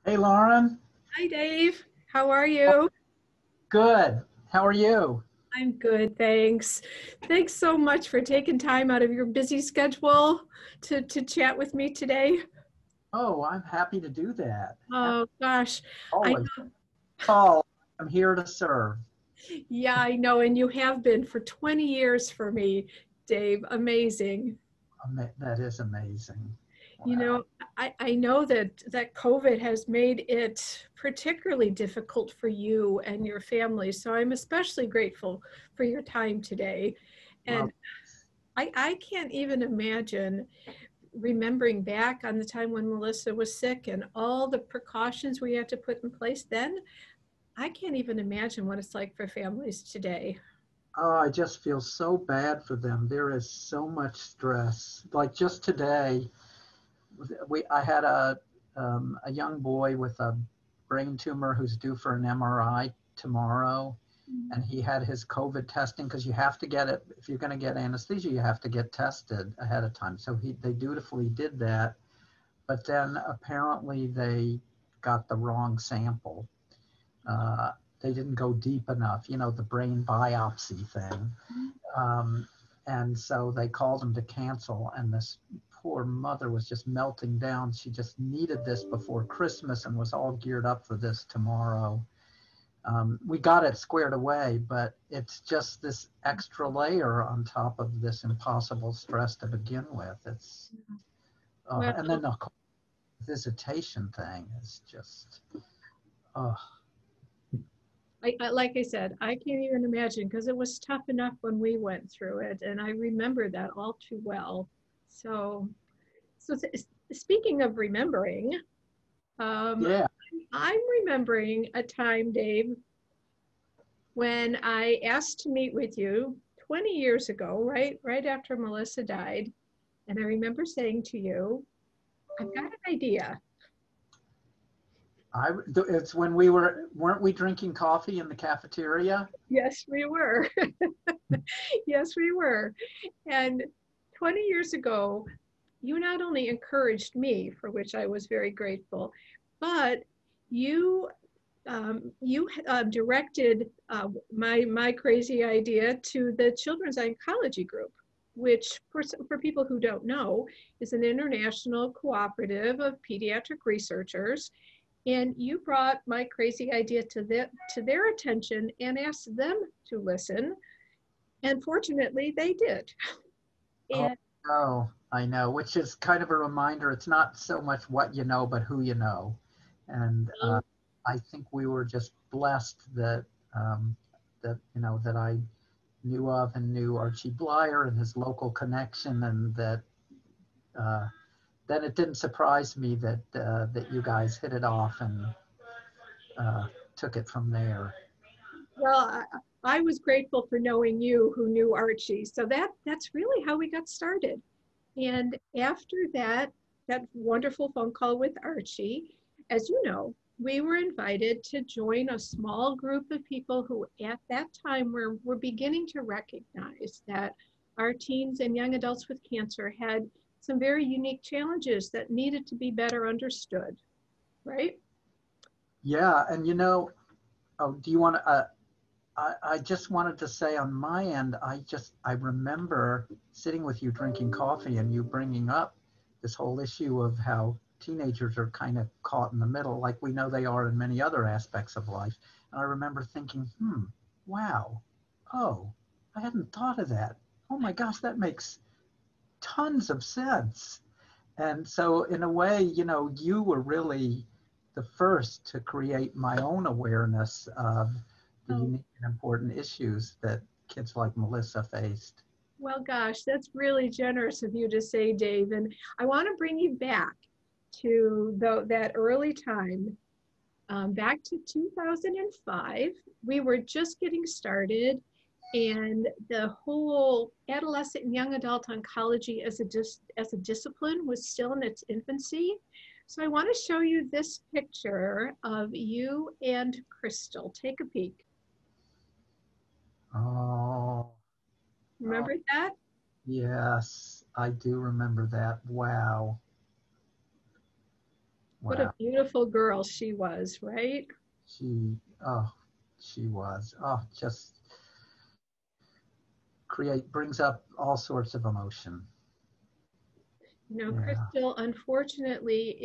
Hey, Lauren. Hi, Dave. How are you? Good. How are you? I'm good, thanks. Thanks so much for taking time out of your busy schedule to chat with me today. Oh, I'm happy to do that. Oh gosh, I Always call. I'm here to serve. yeah, I know, and you have been for 20 years for me, Dave. Amazing. That is amazing. You Wow. know, I know that COVID has made it particularly difficult for you and your family. So I'm especially grateful for your time today. Well, And I can't even imagine remembering back on the time when Melissa was sick and all the precautions we had to put in place then. I can't even imagine what it's like for families today. oh, I just feel so bad for them. There is so much stress. Like just today, I had a young boy with a brain tumor who's due for an MRI tomorrow, and he had his COVID testing because you have to get it if you're going to get anesthesia. You have to get tested ahead of time. So they dutifully did that, but then apparently they got the wrong sample. Uh, they didn't go deep enough. The brain biopsy thing. Um, and so they called him to cancel, and this poor mother was just melting down. She just needed this before Christmas and was all geared up for this tomorrow. We got it squared away, but it's just this extra layer on top of this impossible stress to begin with. Well, And then the visitation thing is just, oh, like I said, I can't even imagine because it was tough enough when we went through it, and I remember that all too well. So, so speaking of remembering, um, yeah. I'm remembering a time, Dave, when I asked to meet with you 20 years ago, right after Melissa died, and I remember saying to you, I've got an idea. It's when weren't we drinking coffee in the cafeteria? Yes, we were. Yes, we were. And 20 years ago, you not only encouraged me, for which I was very grateful, but you directed my crazy idea to the Children's Oncology Group, which for people who don't know is an international cooperative of pediatric researchers. And you brought my crazy idea to their attention and asked them to listen. And fortunately, they did. Oh, And no, I know, which is kind of a reminder. It's not so much what you know, but who you know. And I think we were just blessed um, that I knew of and knew Archie Blyer and his local connection, and that uh, then it didn't surprise me that you guys hit it off and uh, took it from there. well, I was grateful for knowing you who knew Archie. So that's really how we got started. And after that wonderful phone call with Archie, as you know, we were invited to join a small group of people who at that time were beginning to recognize that our teens and young adults with cancer had some very unique challenges that needed to be better understood, right? Yeah, and oh, do you want to? I just wanted to say on my end, I remember sitting with you drinking coffee and you bringing up this whole issue of how teenagers are kind of caught in the middle, like we know they are in many other aspects of life. And I remember thinking, wow, oh, I hadn't thought of that. Oh my gosh, that makes tons of sense. And so, in a way, you were really the first to create my own awareness of the Oh, unique and important issues that kids like Melissa faced. well, gosh, that's really generous of you to say, Dave. And I want to bring you back to that early time, back to 2005. We were just getting started, and the whole adolescent and young adult oncology as a discipline was still in its infancy. So I want to show you this picture of you and Crystal. Take a peek. Oh, oh, Remember that? yes, I do remember that. Wow. What a Wow. beautiful girl she was, right? She, oh, she was, oh, just brings up all sorts of emotion. Yeah. Crystal, unfortunately,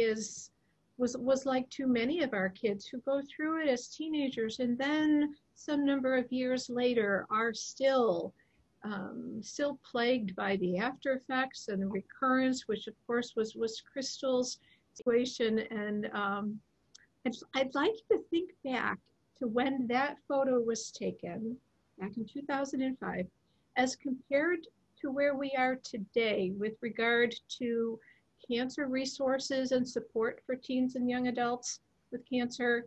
was like too many of our kids who go through it as teenagers and then some number of years later are still plagued by the after effects and the recurrence, which of course was Crystal's situation. And I'd like you to think back to when that photo was taken back in 2005 as compared to where we are today with regard to cancer resources and support for teens and young adults with cancer,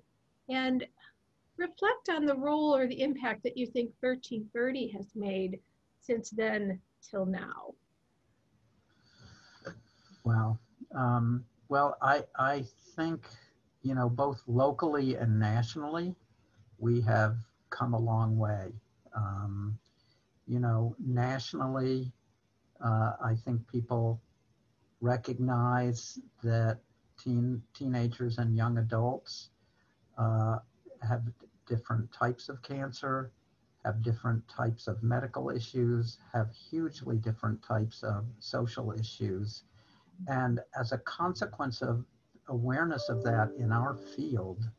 and reflect on the role or the impact that you think 1330 has made since then till now. Wow. Well, I think, both locally and nationally, we have come a long way. Um, Nationally, I think people recognize that teenagers and young adults uh, have different types of cancer, have different types of medical issues, have hugely different types of social issues. And as a consequence of awareness of that in our field,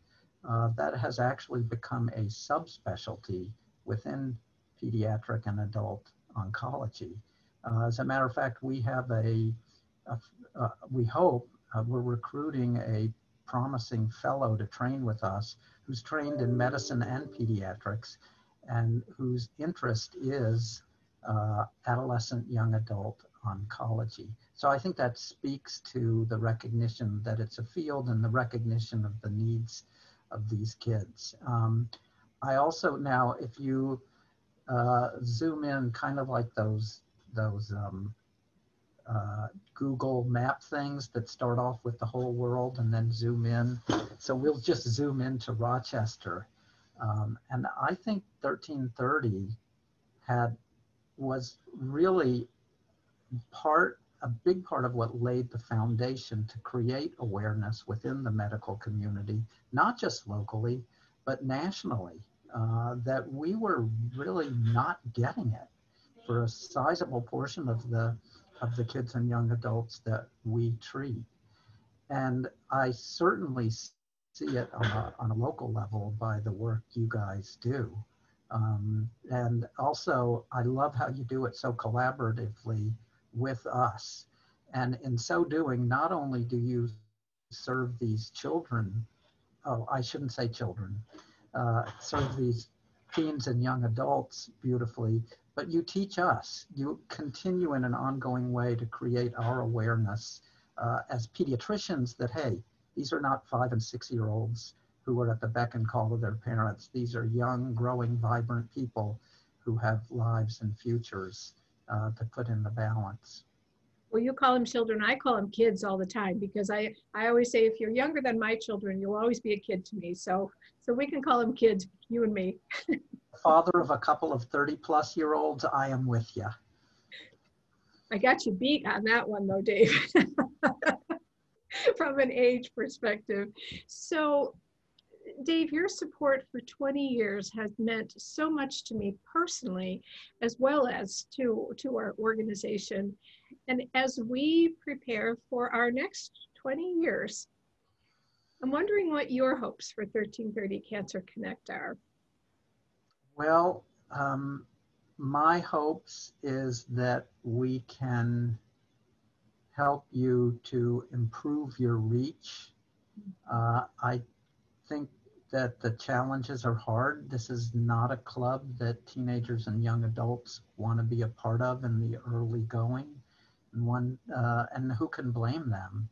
that has actually become a subspecialty within pediatric and adult oncology. As a matter of fact, we have we hope we're recruiting a promising fellow to train with us who's trained in medicine and pediatrics and whose interest is adolescent young adult oncology. So I think that speaks to the recognition that it's a field and the recognition of the needs of these kids. I also now, if you zoom in, kind of like those Google map things that start off with the whole world and then zoom in. So we'll just zoom into Rochester. And I think 1330 was really a big part of what laid the foundation to create awareness within the medical community, not just locally, but nationally, that we were really not getting it for a sizable portion of the kids and young adults that we treat. And I certainly see it on a local level by the work you guys do. And also, I love how you do it so collaboratively with us. And in so doing, not only do you serve these children, oh, I shouldn't say children, serve these teens and young adults beautifully, but you teach us. You continue in an ongoing way to create our awareness as pediatricians that, hey, these are not 5 and 6-year-olds who are at the beck and call of their parents. These are young, growing, vibrant people who have lives and futures to put in the balance. Well, you call them children, I call them kids all the time because I always say if you're younger than my children, you'll always be a kid to me. So we can call them kids, you and me. Father of a couple of 30-plus-year-olds, I am with you. I got you beat on that one though, Dave, from an age perspective. So Dave, your support for 20 years has meant so much to me personally, as well as to our organization. And as we prepare for our next 20 years, I'm wondering what your hopes for 1330 Cancer Connect are. Well, my hopes is that we can help you to improve your reach. I think that the challenges are hard. This is not a club that teenagers and young adults want to be a part of in the early going, and who can blame them?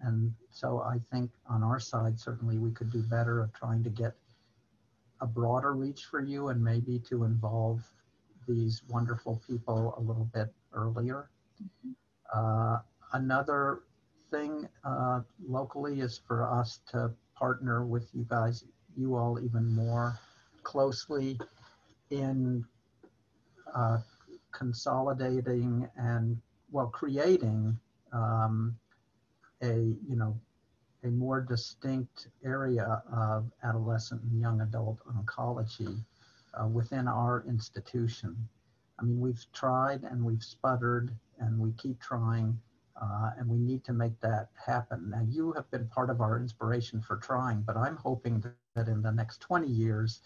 And so I think on our side, certainly we could do better of trying to get a broader reach for you and maybe to involve these wonderful people a little bit earlier. Another thing locally is for us to partner with you all even more closely in consolidating and, creating a more distinct area of adolescent and young adult oncology within our institution. I mean, we've tried and we've sputtered and we keep trying, and we need to make that happen. Now, you have been part of our inspiration for trying, but I'm hoping that in the next 20 years,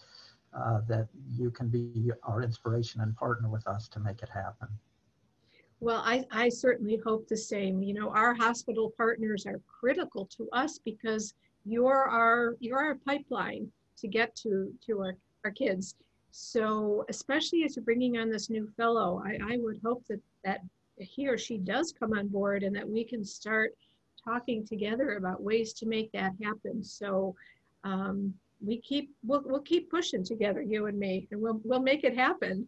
that you can be our inspiration and partner with us to make it happen. Well, I certainly hope the same. You know, our hospital partners are critical to us because you're our pipeline to get to our kids. So especially as you're bringing on this new fellow, I would hope that he or she does come on board and that we can start talking together about ways to make that happen. So we'll keep pushing together, you and me, and we'll make it happen.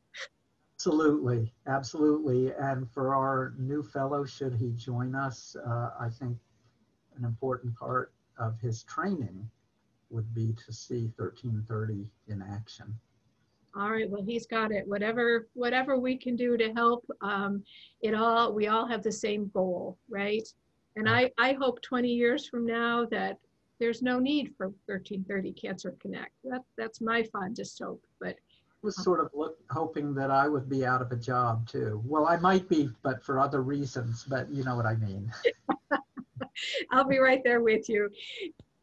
Absolutely, absolutely. And for our new fellow, should he join us, I think an important part of his training would be to see 1330 in action. All right, well, he's got it. Whatever we can do to help, we all have the same goal, right? And I hope 20 years from now that there's no need for 1330 Cancer Connect. That's my fondest hope. But I was sort of hoping that I would be out of a job too. Well, I might be, but for other reasons, but you know what I mean. I'll be right there with you.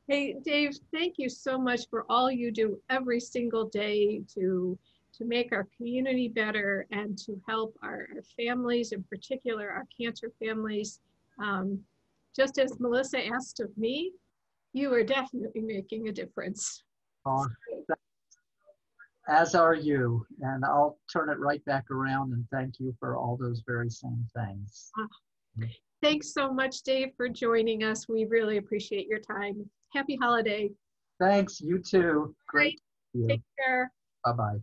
Hey, Dave, thank you so much for all you do every single day to make our community better and to help our families, in particular our cancer families. Just as Melissa asked of me, you are definitely making a difference. As are you, and I'll turn it right back around and thank you for all those very same things. Thanks so much, Dave, for joining us. We really appreciate your time. Happy holiday. Thanks, you too. Great. Take care. Bye-bye.